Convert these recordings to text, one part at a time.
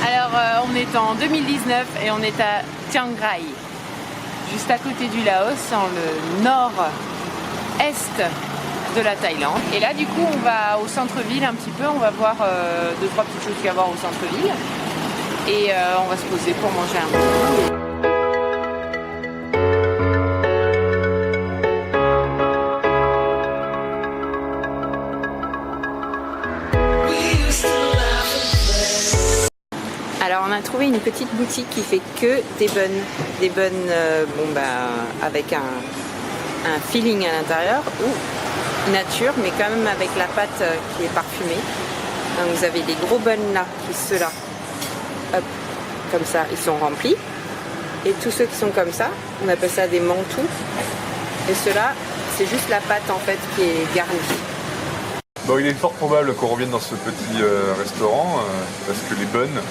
Alors on est en 2019 et on est à Chiang Rai, juste à côté du Laos, dans le nord-est de la Thaïlande. Et là du coup on va au centre-ville un petit peu, on va voir 2-3 petites choses qu'il y a à voir au centre-ville. Et on va se poser pour manger un peu. Alors on a trouvé une petite boutique qui fait que des buns avec un filling à l'intérieur ou nature, mais quand même avec la pâte qui est parfumée. Donc vous avez des gros buns là, ceux-là, hop, comme ça, ils sont remplis. Et tous ceux qui sont comme ça, on appelle ça des mantous. Et ceux-là, c'est juste la pâte en fait qui est garnie. Bon, il est fort probable qu'on revienne dans ce petit restaurant parce que les buns,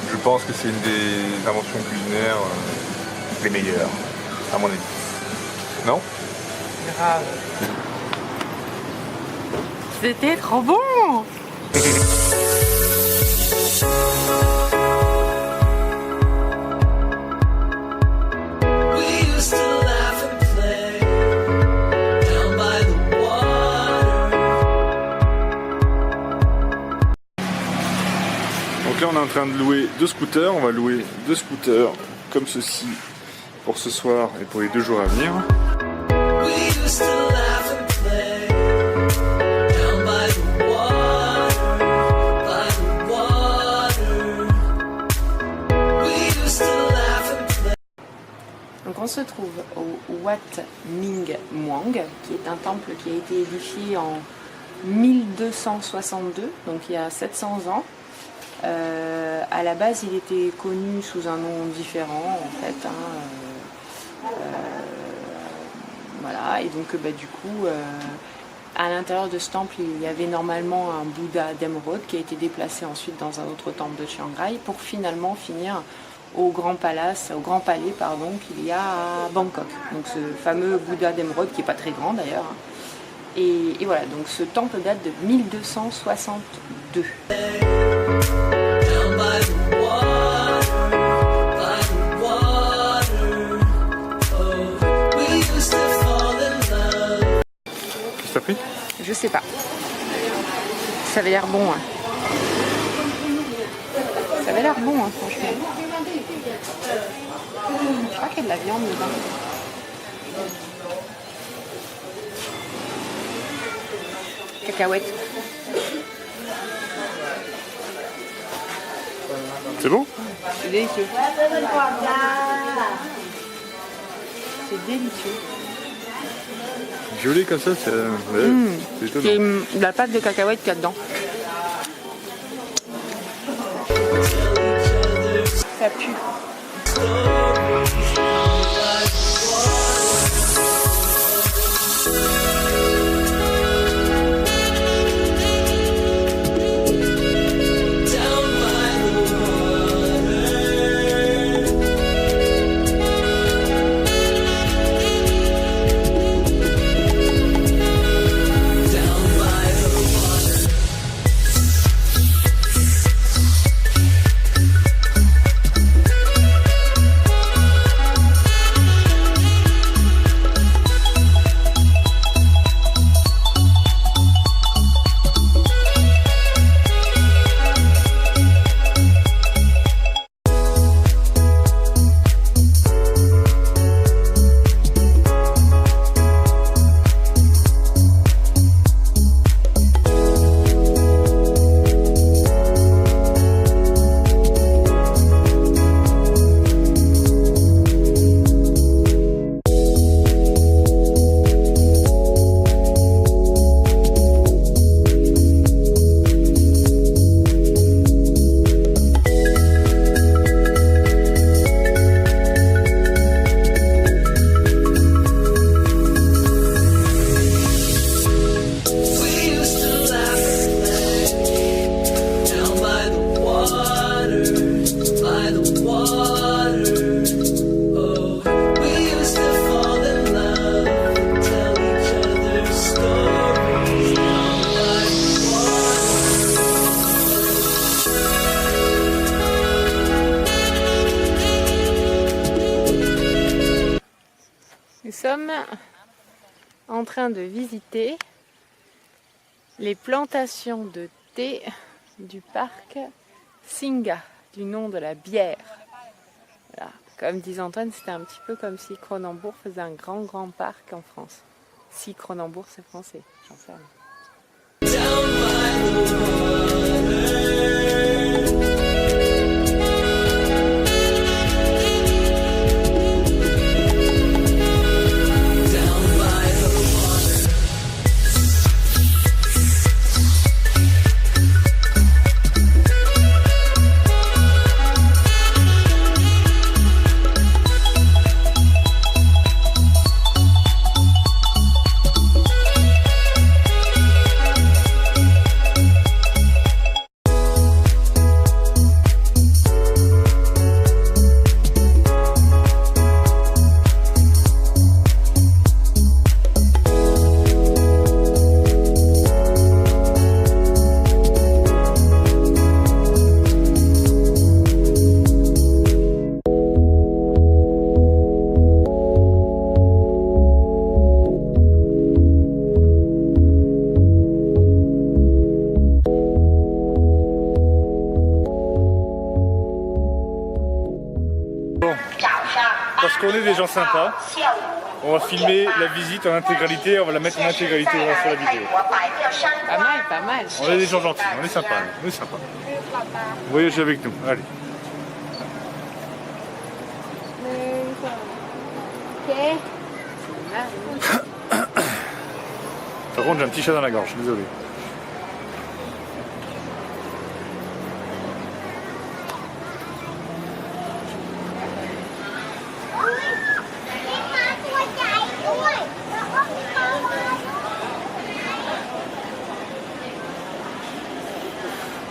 je pense que c'est une des inventions culinaires les meilleures, à mon avis. Non? Grave. C'était trop bon! Donc là on est en train de louer 2 scooters, on va louer 2 scooters comme ceci pour ce soir et pour les 2 jours à venir. Donc on se trouve au Wat Ming Muang, qui est un temple qui a été édifié en 1262, donc il y a 700 ans. À la base, il était connu sous un nom différent, en fait. Voilà, et donc du coup, à l'intérieur de ce temple, il y avait normalement un Bouddha d'émeraude qui a été déplacé ensuite dans un autre temple de Chiang Rai pour finalement finir au grand palais qu'il y a à Bangkok. Donc ce fameux Bouddha d'émeraude qui n'est pas très grand d'ailleurs. Et voilà, donc ce temple date de 1262. Qu'est-ce que t'as pris? Je sais pas. Ça avait l'air bon. Hein. Ça avait l'air bon, hein, franchement. Je crois qu'il y a de la viande dedans. Cacahuètes. C'est bon? C'est délicieux. C'est délicieux. Violet comme ça, c'est étonnant. C'est la pâte de cacahuètes qu'il y a dedans. Ça pue. sommes en train de visiter les plantations de thé du parc Singa, du nom de la bière. Voilà. Comme disait Antoine, c'était un petit peu comme si Cronenbourg faisait un grand parc en France. Si Cronenbourg c'est français, j'en sais rien. Parce qu'on est des gens sympas, on va filmer la visite en intégralité, on va la mettre en intégralité sur la vidéo. Pas mal, pas mal. On est des gens gentils, on est sympas, on est sympas. Voyagez avec nous, allez. Par contre j'ai un petit chat dans la gorge, désolé.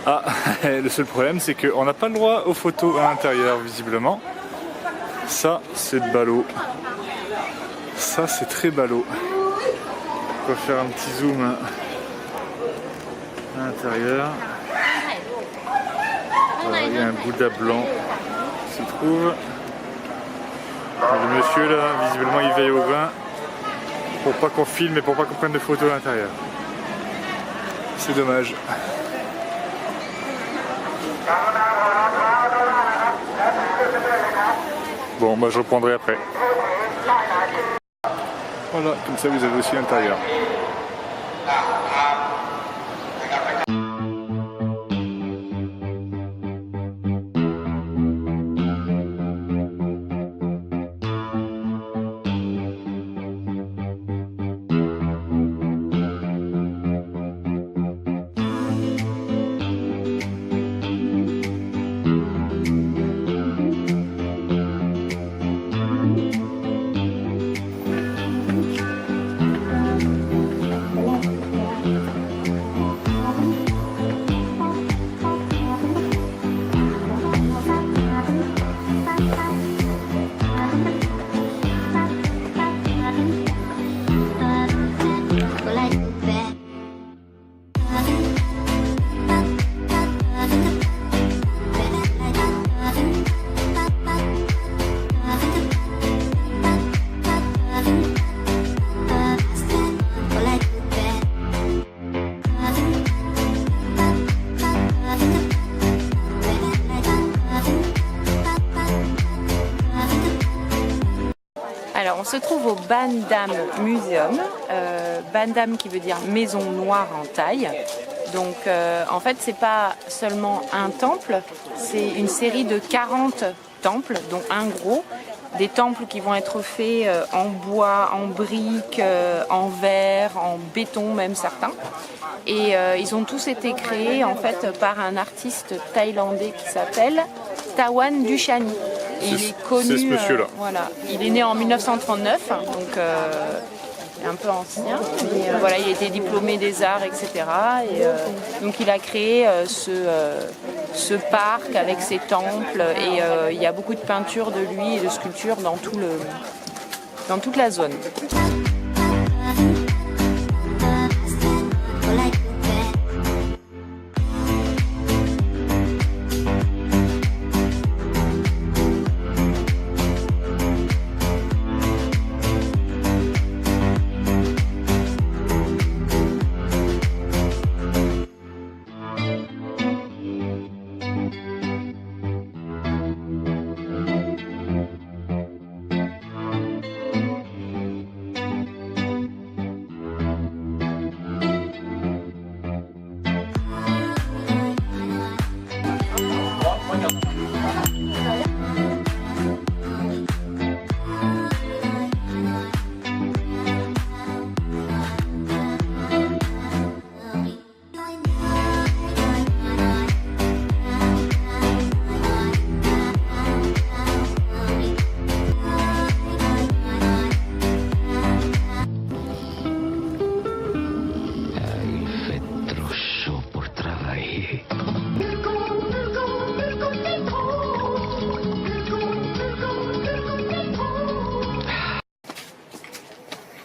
Ah, le seul problème c'est qu'on n'a pas le droit aux photos à l'intérieur visiblement. Ça c'est ballot. Ça c'est très ballot. On va faire un petit zoom à l'intérieur. Voilà, il y a un Bouddha blanc qui se trouve. Le monsieur là, visiblement il veille au vin pour pas qu'on filme et pour pas qu'on prenne de photos à l'intérieur. C'est dommage. Bon, bah je reprendrai après. Voilà, comme ça vous avez aussi l'intérieur. Alors on se trouve au Bandam Museum, Bandam qui veut dire maison noire en taille. Donc en fait c'est pas seulement un temple, c'est une série de 40 temples, dont un gros. Des temples qui vont être faits en bois, en briques, en verre, en béton même certains. Et ils ont tous été créés en fait par un artiste thaïlandais qui s'appelle Tawan Duchani. Et il est connu. C'est ce monsieur-là. Voilà. Il est né en 1939, donc un peu ancien. Mais voilà, il a été diplômé des arts, etc. Et donc il a créé ce parc avec ses temples et il y a beaucoup de peintures de lui et de sculptures dans toute la zone.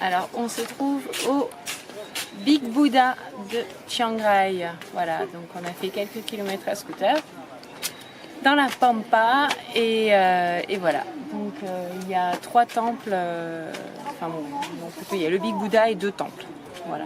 Alors on se trouve au Big Buddha de Chiang Rai. Voilà, donc on a fait quelques kilomètres à scooter dans la Pampa et voilà. Donc il y a 3 temples, enfin bon, donc, il y a le Big Buddha et 2 temples. Voilà.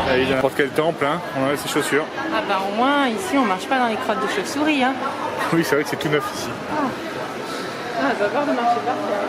Allez, n'importe quel temple, hein, on enlève ses chaussures. Ah bah au moins ici on marche pas dans les crottes de chauve-souris. Hein. Oui, c'est vrai que c'est tout neuf ici. Ah, ça va pas de marcher par terre.